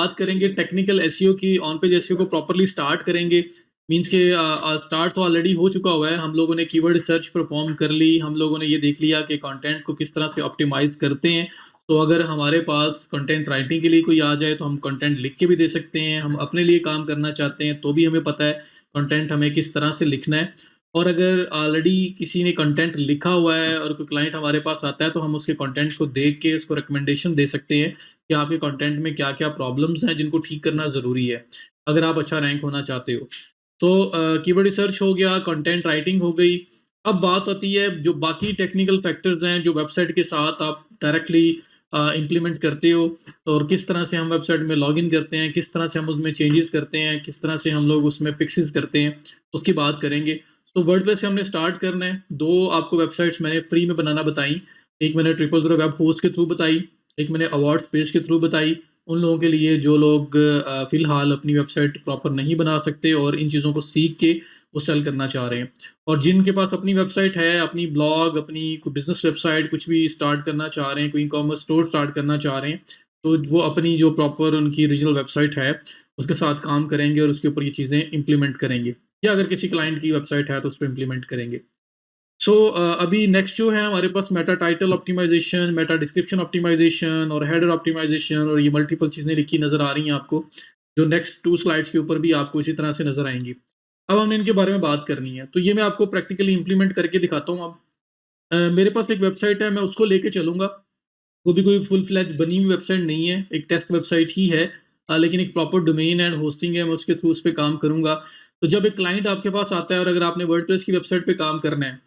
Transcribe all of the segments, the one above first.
बात करेंगे technical SEO की। ऑन पेज एसईओ को प्रॉपर्ली स्टार्ट करेंगे। मींस के स्टार्ट तो ऑलरेडी हो चुका हुआ है। हम लोगों ने कीवर्ड सर्च परफॉर्म कर ली, हम लोगों ने ये देख लिया कि कंटेंट को किस तरह से ऑप्टिमाइज करते हैं। तो अगर हमारे पास कंटेंट राइटिंग के लिए कोई आ जाए तो हम कंटेंट लिख के भी दे सकते हैं। हम अपने लिए काम करना चाहते हैं तो भी हमें पता है कंटेंट हमें किस तरह से लिखना है। और अगर ऑलरेडी किसी ने कंटेंट लिखा हुआ है और कोई क्लाइंट हमारे पास आता है तो हम उसके कंटेंट को देख के उसको रिकमेंडेशन दे सकते हैं कि आपके कंटेंट में क्या क्या प्रॉब्लम्स हैं जिनको ठीक करना ज़रूरी है अगर आप अच्छा रैंक होना चाहते हो। तो कीवर्ड रिसर्च हो गया, कंटेंट राइटिंग हो गई। अब बात आती है जो बाकी टेक्निकल फैक्टर्स हैं जो वेबसाइट के साथ आप डायरेक्टली इम्प्लीमेंट करते हो, और किस तरह से हम वेबसाइट में लॉगिन करते हैं, किस तरह से हम उसमें चेंजेस करते हैं, किस तरह से हम लोग उसमें फिक्सेस करते हैं, उसकी बात करेंगे। तो वर्डप्रेस से हमने स्टार्ट करना है। 2 आपको वेबसाइट्स मैंने फ्री में बनाना बताई। एक मैंने 000 वेब होस्ट के थ्रू बताई, एक मैंने अवार्ड्स पेज के थ्रू बताई। उन लोगों के लिए जो लोग फ़िलहाल अपनी वेबसाइट प्रॉपर नहीं बना सकते और इन चीज़ों को सीख के वो सेल करना चाह रहे हैं। और जिनके पास अपनी वेबसाइट है, अपनी ब्लॉग, अपनी कोई बिज़नेस वेबसाइट कुछ भी स्टार्ट करना चाह रहे हैं, कोई ई-कॉमर्स स्टोर स्टार्ट करना चाह रहे हैं, तो वो अपनी जो प्रॉपर उनकी ओरिजिनल वेबसाइट है, उसके साथ काम करेंगे और उसके ऊपर ये चीज़ें इम्प्लीमेंट करेंगे। या अगर किसी क्लाइंट की वेबसाइट है तो उस पे इम्प्लीमेंट करेंगे। सो अभी नेक्स्ट जो है हमारे पास meta title optimisation, meta description optimisation और हेडर ऑप्टिमाइजेशन, और ये मल्टीपल चीज़ें लिखी नज़र आ रही हैं आपको, जो नेक्स्ट 2 स्लाइड्स के ऊपर भी आपको इसी तरह से नज़र आएँगी। अब हमने इनके बारे में बात करनी है, तो ये मैं आपको प्रैक्टिकली इम्प्लीमेंट करके दिखाता हूँ अब। मेरे पास एक वेबसाइट है, मैं उसको लेके चलूँगा। वो भी कोई फुल फ्लेज बनी हुई वेबसाइट नहीं है, एक टेस्ट वेबसाइट ही है, लेकिन एक प्रॉपर डोमेन एंड होस्टिंग है, मैं उसके थ्रू उस पे काम करूँगा। तो जब एक क्लाइंट आपके पास आता है और अगर आपने वर्डप्रेस की वेबसाइट पे काम करना है,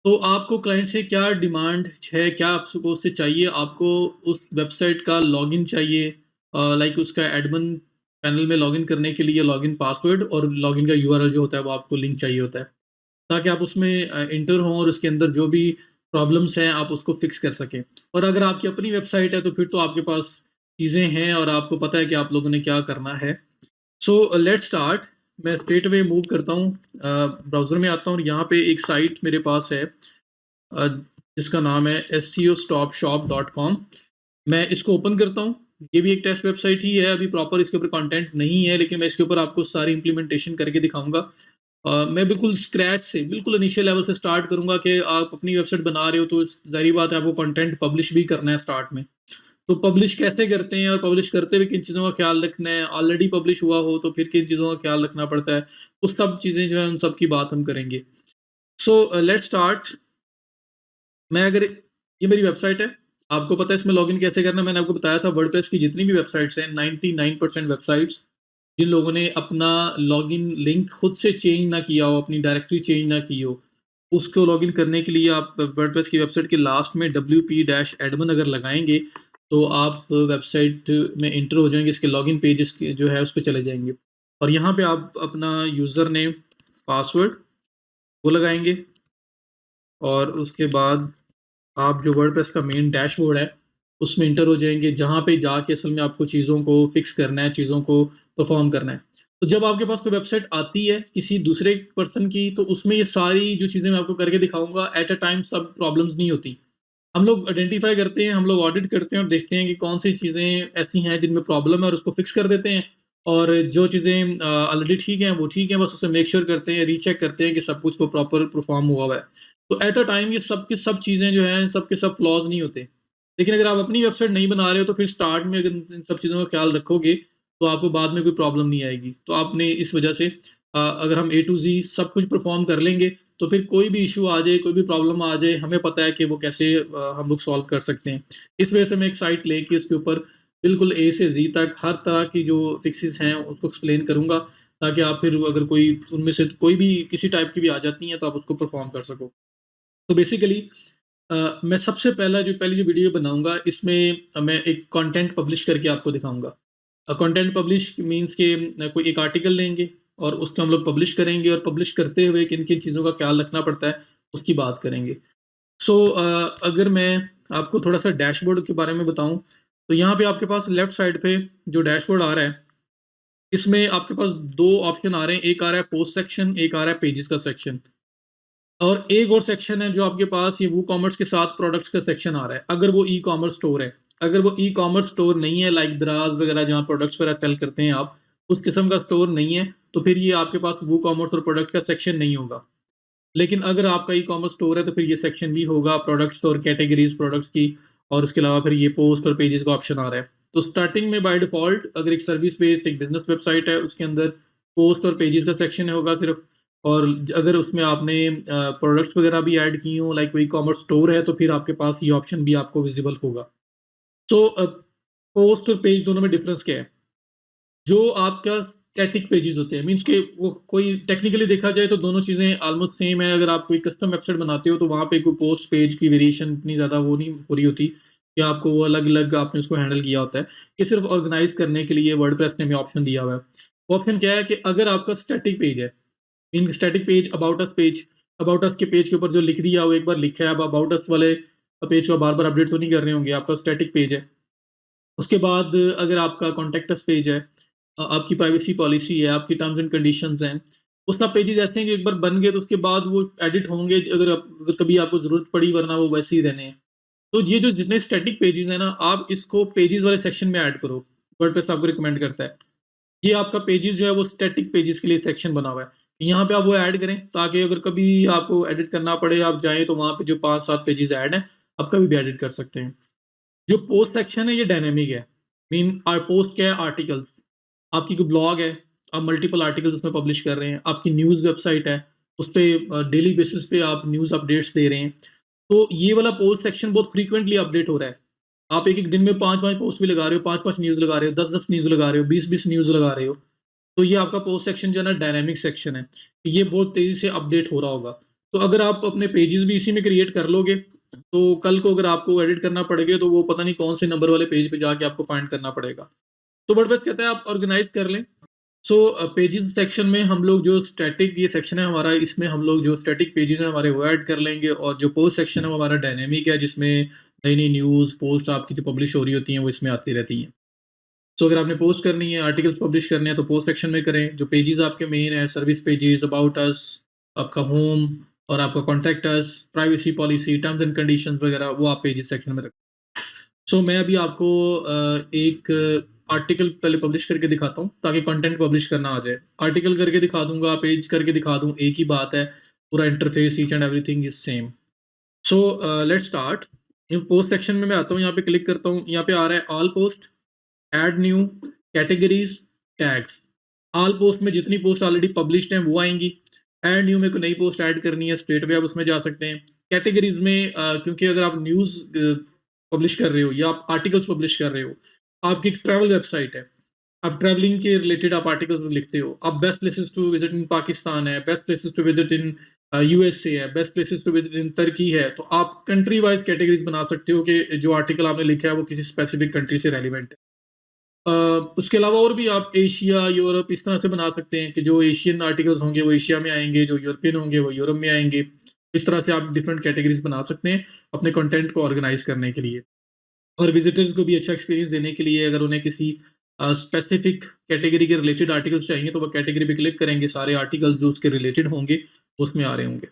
तो आपको क्लाइंट से क्या डिमांड है, क्या आपको उससे चाहिए? आपको उस वेबसाइट का लॉगिन चाहिए, लाइक उसका एडमिन पैनल में लॉगिन करने के लिए लॉगिन पासवर्ड और लॉगिन का यूआरएल जो होता है वो आपको लिंक चाहिए होता है, ताकि आप उसमें एंटर हों और उसके अंदर जो भी प्रॉब्लम्स हैं आप उसको फिक्स कर सकें। और अगर आपकी अपनी वेबसाइट है तो फिर तो आपके पास चीज़ें हैं और आपको पता है कि आप लोगों ने क्या करना है। So let's start. मैं स्ट्रेट अवे मूव करता हूँ, ब्राउज़र में आता हूँ और यहाँ पे एक साइट मेरे पास है, अ, जिसका नाम है SEOstopshop.com। मैं इसको ओपन करता हूँ। ये भी एक टेस्ट वेबसाइट ही है, अभी प्रॉपर इसके ऊपर कंटेंट नहीं है, लेकिन मैं इसके ऊपर आपको सारी इम्प्लीमेंटेशन करके दिखाऊँगा। मैं बिल्कुल स्क्रैच से, बिल्कुल इनिशियल लेवल से स्टार्ट करूँगा कि आप अपनी वेबसाइट बना रहे हो तो ज़ाहिर बात है आपको कंटेंट पब्लिश भी करना है स्टार्ट में। तो पब्लिश कैसे करते हैं और पब्लिश करते हुए किन चीज़ों का ख़्याल रखना है, ऑलरेडी पब्लिश हुआ हो तो फिर किन चीज़ों का ख़्याल रखना पड़ता है, वो सब चीज़ें जो है उन सब की बात हम करेंगे। So let's start. मैं अगर ये मेरी वेबसाइट है, आपको पता है इसमें लॉगिन कैसे करना है। मैंने आपको बताया था वर्डप्रेस की जितनी भी वेबसाइट्स हैं, 99% वेबसाइट्स जिन लोगों ने अपना लॉगिन लिंक खुद से चेंज ना किया हो, अपनी डायरेक्टरी चेंज ना की हो, उसको लॉगिन करने के लिए आप वर्डप्रेस की वेबसाइट के लास्ट में wp-admin अगर लगाएँगे, तो आप वेबसाइट में एंटर हो जाएँगे, इसके लॉगिन पेजेस के जो है उस पे चले जाएँगे। और यहाँ पे आप अपना यूज़र नेम, पासवर्ड वो लगाएँगे और उसके बाद आप जो वर्डप्रेस का मेन डैशबोर्ड है, उसमें एंटर हो जाएँगे, जहाँ पे जाके असल में आपको चीज़ों को फिक्स करना है, चीज़ों को परफ़ॉर्म करना है। तो जब आपके पास कोई वेबसाइट आती है किसी दूसरे पर्सन की, तो उसमें ये सारी जो चीज़ें मैं आपको करके दिखाऊँगा, एट अ टाइम सब प्रॉब्लम्स नहीं होती। हम लोग आइडेंटिफ़ाई करते हैं, हम लोग ऑडिट करते हैं और देखते हैं कि कौन-सी चीज़ें ऐसी हैं जिनमें प्रॉब्लम है और उसको फिक्स कर देते हैं, और जो चीज़ें ऑलरेडी ठीक हैं, वो ठीक हैं, बस उसे मेक श्योर करते हैं, रीचेक करते हैं कि सब कुछ वो प्रॉपर परफ़ॉर्म हुआ हुआ है। तो एट अ टाइम ये सब की सब चीज़ें जो हैं, सब के सब फ्लॉज़ नहीं होते। लेकिन अगर आप अपनी वेबसाइट नहीं बना रहे हो, तो फिर स्टार्ट में अगर इन सब चीज़ों का ख़्याल रखोगे, तो आपको बाद में कोई प्रॉब्लम नहीं आएगी। तो आपने इस वजह से अगर हम ए टू ज़ी सब कुछ परफ़ॉर्म कर लेंगे, तो फिर कोई भी इश्यू आ जाए, कोई भी प्रॉब्लम आ जाए, हमें पता है कि वो कैसे हम लोग सॉल्व कर सकते हैं। इस वजह से मैं एक साइट लेके उसके ऊपर बिल्कुल ए से ज़ी तक हर तरह की जो फिक्सेस हैं, उसको एक्सप्लेन करूँगा, ताकि आप फिर अगर कोई उनमें से कोई भी किसी टाइप की भी आ जाती हैं, तो आप उसको परफ़ॉर्म कर सको। तो बेसिकली मैं सबसे पहली जो वीडियो बनाऊँगा, इसमें मैं एक कंटेंट पब्लिश करके आपको दिखाऊँगा। कंटेंट पब्लिश मीन्स कि कोई एक आर्टिकल लेंगे और उसको हम लोग पब्लिश करेंगे, और पब्लिश करते हुए किन-किन चीज़ों का ख़्याल रखना पड़ता है, उसकी बात करेंगे। सो अगर मैं आपको थोड़ा-सा डैशबोर्ड के बारे में बताऊँ, तो यहाँ पे आपके पास लेफ्ट साइड पे जो डैशबोर्ड आ रहा है, इसमें आपके पास 2 ऑप्शन आ रहे हैं, एक आ रहा है पोस्ट सेक्शन, एक आ रहा है पेजेस का सेक्शन। और एक और सेक्शन है जो आपके पास ये वूकॉमर्स के साथ प्रोडक्ट्स का सेक्शन आ रहा है, अगर वो ई-कॉमर्स स्टोर है। अगर वो ई-कॉमर्स स्टोर नहीं है लाइक दराज वगैरह जहाँ प्रोडक्ट्स वगैरह सेल करते हैं आप, उस किस्म का स्टोर नहीं है, तो फिर ये आपके पास वूकॉमर्स और प्रोडक्ट का सेक्शन नहीं होगा। लेकिन अगर आपका ई-कॉमर्स स्टोर है तो फिर ये सेक्शन भी होगा प्रोडक्ट्स और कैटेगरीज़ प्रोडक्ट्स की, और उसके अलावा फिर ये पोस्ट और पेजेज़ का ऑप्शन आ रहा है। तो स्टार्टिंग में बाय डिफ़ॉल्ट अगर एक सर्विस बेस्ड एक बिज़नेस वेबसाइट है, उसके अंदर पोस्ट और पेजेज़ का सेक्शन होगा सिर्फ़, और अगर उसमें आपने प्रोडक्ट्स वगैरह भी ऐड किए हों लाइक कोई ई-कॉमर्स स्टोर है, तो फिर आपके पास ये ऑप्शन भी आपको विज़िबल होगा। सो पोस्ट और पेज दोनों में डिफ़रेंस क्या है? जो आपका स्टैटिक पेजेज़ होते हैं, मीन्स के वो कोई टेक्निकली देखा जाए तो दोनों चीज़ें ऑलमोस्ट सेम है। अगर आप कोई कस्टम वेबसाइट बनाते हो तो वहाँ पे कोई पोस्ट पेज की वेरिएशन इतनी ज़्यादा वो नहीं हो रही होती कि आपको वो अलग-अलग आपने उसको हैंडल किया होता है। ये सिर्फ़ ऑर्गनाइज़ करने के लिए वर्डप्रेस ने हमें ऑप्शन दिया हुआ है। वो ऑप्शन क्या है कि अगर आपका स्टैटिक पेज है, mean static page, about us के पेज के ऊपर जो लिख दिया वो एक बार लिखा है, अब अबाउट अस वाले पेज को बार-बार अपडेट तो नहीं कर रहे होंगे, आपका स्टैटिक पेज है। उसके बाद अगर आपका कॉन्टैक्ट अस पेज है, आपकी प्राइवेसी पॉलिसी है, आपकी टर्म्स एंड कंडीशंस हैं, वो सब पेजेज़ ऐसे हैं कि एक बार बन गए तो उसके बाद वो एडिट होंगे अगर कभी आपको ज़रूरत पड़ी, वरना वो वैसे ही रहने हैं। तो ये जो जितने स्टैटिक पेजेज़ हैं ना, आप इसको पेजेज़ वाले सेक्शन में ऐड करो। वर्डप्रेस आपको रिकमेंड करता है। ये आपका पेजेज़ जो है वो स्टैटिक पेजेज़ के लिए सेक्शन बना हुआ है। यहाँ पे आप वो ऐड करें ताकि अगर कभी आपको एडिट करना पड़े, आप जाएँ तो वहाँ पे जो 5-7 पेजेज़ ऐड हैं, आप कभी भी एडिट कर सकते हैं। जो पोस्ट सेक्शन है ये डायनामिक है। पोस्ट क्या है? आर्टिकल्स। आपकी कोई ब्लॉग है, आप मल्टीपल आर्टिकल्स उसमें पब्लिश कर रहे हैं। आपकी न्यूज़ वेबसाइट है, उसपे डेली बेसिस पे आप न्यूज़ अपडेट्स दे रहे हैं। तो ये वाला पोस्ट सेक्शन बहुत फ्रीक्वेंटली अपडेट हो रहा है। आप एक-एक दिन में 5-5 पोस्ट भी लगा रहे हो, 5-5 न्यूज़ लगा रहे हो, 10-10 न्यूज़ लगा रहे हो, 20-20 न्यूज़ लगा रहे हो। तो ये आपका पोस्ट सेक्शन जो है ना डायनामिक सेक्शन है। ये बहुत तेज़ी से अपडेट हो रहा होगा। तो अगर आप अपने पेजेज़ भी इसी में क्रिएट कर लोगे, तो कल को अगर आपको एडिट करना पड़ेगा तो वो पता नहीं कौन से नंबर वाले पेज पे जाके आपको फाइंड करना पड़ेगा। तो वर्डप्रेस कहता है आप ऑर्गेनाइज़ कर लें। सो पेजेज़ सेक्शन में हम लोग जो स्टैटिक ये सेक्शन है हमारा, इसमें हम लोग जो स्टैटिक पेजेज़ हैं हमारे वो ऐड कर लेंगे, और जो पोस्ट सेक्शन है वो हमारा डायनामिक है, जिसमें नई-नई न्यूज़, पोस्ट आपकी जो पब्लिश हो रही होती हैं वो इसमें आती रहती हैं। सो अगर आपने पोस्ट करनी है, आर्टिकल्स पब्लिश करने हैं तो पोस्ट सेक्शन में करें। जो पेजेज़ आपके मेन है, सर्विस पेजेज़, अबाउट अस, आपका होम और आपका contact us, privacy policy, terms and conditions वगैरह वो आप पेजेज़ सेक्शन में रखें। सो मैं अभी आपको एक आर्टिकल पहले पब्लिश करके दिखाता हूँ ताकि कंटेंट पब्लिश करना आ जाए। आर्टिकल करके दिखा दूँगा, पेज करके दिखा दूँ, एक ही बात है। पूरा interface each and everything is same. So let's start. Post section में मैं आता हूँ, यहाँ पे क्लिक करता हूँ, यहाँ पे आ रहा है all post, add new, categories, tags. All post में जितनी पोस्ट ऑलरेडी पब्लिश्ड हैं वो आएंगी। ऐड न्यू में कोई नई पोस्ट ऐड करनी है, स्ट्रेट वे आप उसमें जा सकते हैं। कैटेगरीज में क्योंकि अगर आप न्यूज़ पब्लिश कर रहे हो या आप आर्टिकल्स पब्लिश कर रहे हो, आपकी एक ट्रैवल वेबसाइट है, आप ट्रैवलिंग के रिलेटेड आप आर्टिकल्स लिखते हो, आप best places to visit in Pakistan है, best places to visit in USA है, best places to visit in Turkey है, तो आप कंट्री वाइज कैटेगरीज बना सकते हो कि जो आर्टिकल आपने लिखा है वो किसी स्पेसिफिक कंट्री से रेलिवेंट है। अ, उसके अलावा और भी आप एशिया, यूरोप इस तरह से बना सकते हैं कि जो एशियन आर्टिकल्स होंगे वो एशिया में आएँगे, जो यूरोपियन होंगे वो यूरोप में आएँगे। इस तरह से आप डिफरेंट कैटेगरीज़ बना सकते हैं अपने कंटेंट को ऑर्गेनाइज़ करने के लिए। और विज़िटर्स को भी अच्छा एक्सपीरियंस देने के लिए अगर उन्हें किसी स्पेसिफिक कैटेगरी के रिलेटेड आर्टिकल्स चाहिए तो वो कैटेगरी पे क्लिक करेंगे, सारे आर्टिकल्स जो उसके रिलेटेड होंगे उसमें आ रहे होंगे।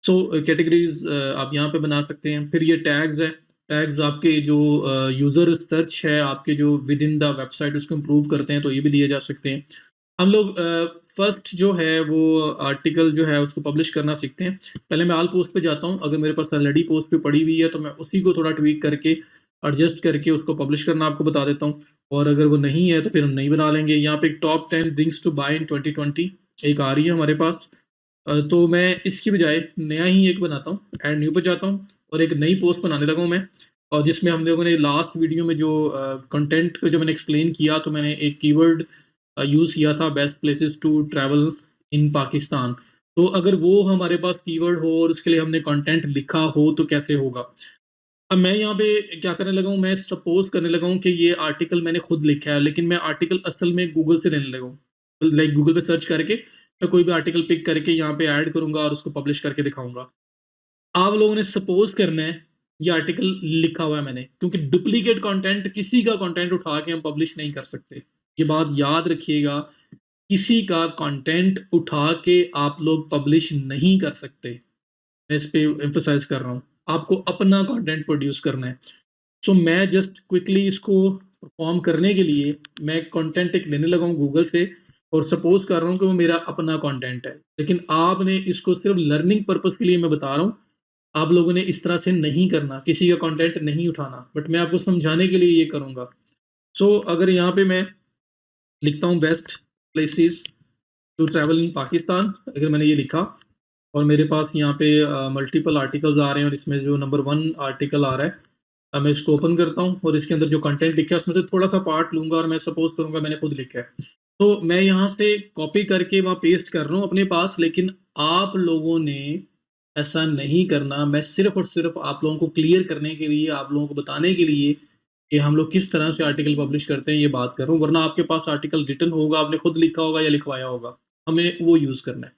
सो कैटेगरीज़ आप यहाँ पे बना सकते हैं। फिर ये टैग्स है, टैग्स आपके जो यूज़र सर्च है, आपके जो विद इन द वेबसाइट उसको इम्प्रूव करते हैं, तो ये भी दिए जा सकते हैं। हम लोग फर्स्ट जो है वो आर्टिकल जो है उसको पब्लिश करना सीखते हैं। पहले मैं ऑल पोस्ट पे जाता हूँ, अगर मेरे पास ऑलरेडी पोस्ट पे पड़ी हुई है तो मैं उसी को थोड़ा ट्वीक करके, एडजस्ट करके उसको पब्लिश करना आपको बता देता हूँ, और अगर वो नहीं है तो फिर हम नहीं बना लेंगे। यहाँ पे एक टॉप 10 थिंग्स टू बाय इन 2020 एक आ रही है हमारे पास। तो मैं इसकी बजाय नया ही एक बनाता हूँ, ऐड न्यू पे जाता हूँ और एक नई पोस्ट बनाने लगा हूँ मैं, और जिसमें हम लोगों ने लास्ट वीडियो में जो कंटेंट को जो मैंने एक्सप्लेन किया, तो मैंने एक कीवर्ड यूज़ किया था, best places to travel in Pakistan. तो अगर वो हमारे पास कीवर्ड हो और उसके लिए हमने कंटेंट लिखा हो तो कैसे होगा? अब मैं यहाँ पे क्या करने लगा हूँ, मैं सपोज़ करने लगा हूँ कि ये आर्टिकल मैंने खुद लिखा है, लेकिन मैं आर्टिकल असल में गूगल से लेने लगा हूँ। लाइक गूगल पे सर्च करके मैं कोई भी आर्टिकल पिक करके यहाँ पे ऐड करूँगा और उसको पब्लिश करके दिखाऊँगा। आप लोगों ने सपोज़ करना है ये आर्टिकल लिखा हुआ है मैंने, क्योंकि डुप्लीकेट कंटेंट, किसी का कंटेंट उठा के हम पब्लिश नहीं कर सकते। ये बात याद रखिएगा, किसी का कंटेंट उठा के आप लोग पब्लिश नहीं कर सकते। मैं इस पे एम्फसाइज़ कर रहा हूँ। आपको अपना कंटेंट प्रोड्यूस करना है। सो मैं जस्ट क्विकली इसको परफॉर्म करने के लिए मैं कंटेंट एक लेने लगा हूँ गूगल से, और सपोज कर रहा हूँ कि वो मेरा अपना कंटेंट है, लेकिन आपने इसको सिर्फ लर्निंग पर्पस के लिए मैं बता रहा हूँ, आप लोगों ने इस तरह से नहीं करना, किसी का कंटेंट नहीं उठाना, बट मैं आपको समझाने के लिए ये करूँगा। सो अगर यहाँ पे मैं लिखता हूँ best places to travel in Pakistan, अगर मैंने ये लिखा और मेरे पास यहाँ पे मल्टीपल आर्टिकल्स आ रहे हैं और इसमें जो नंबर 1 आर्टिकल आ रहा है, मैं इसको ओपन करता हूँ और इसके अंदर जो कंटेंट लिखा है उसमें से थोड़ा सा पार्ट लूँगा और मैं सपोज करूँगा मैंने खुद लिखा है। तो मैं यहाँ से कॉपी करके वहाँ पेस्ट कर रहा हूँ अपने पास, लेकिन आप लोगों ने ऐसा नहीं करना। मैं सिर्फ़ और सिर्फ़ आप लोगों को क्लियर करने के लिए, आप लोगों को बताने के लिए कि हम लोग किस तरह से आर्टिकल पब्लिश करते हैं, ये बात कर रहा हूँ। वरना आपके पास आर्टिकल रिटन होगा, आपने खुद लिखा होगा या लिखवाया होगा, हमें वो यूज़ करना है।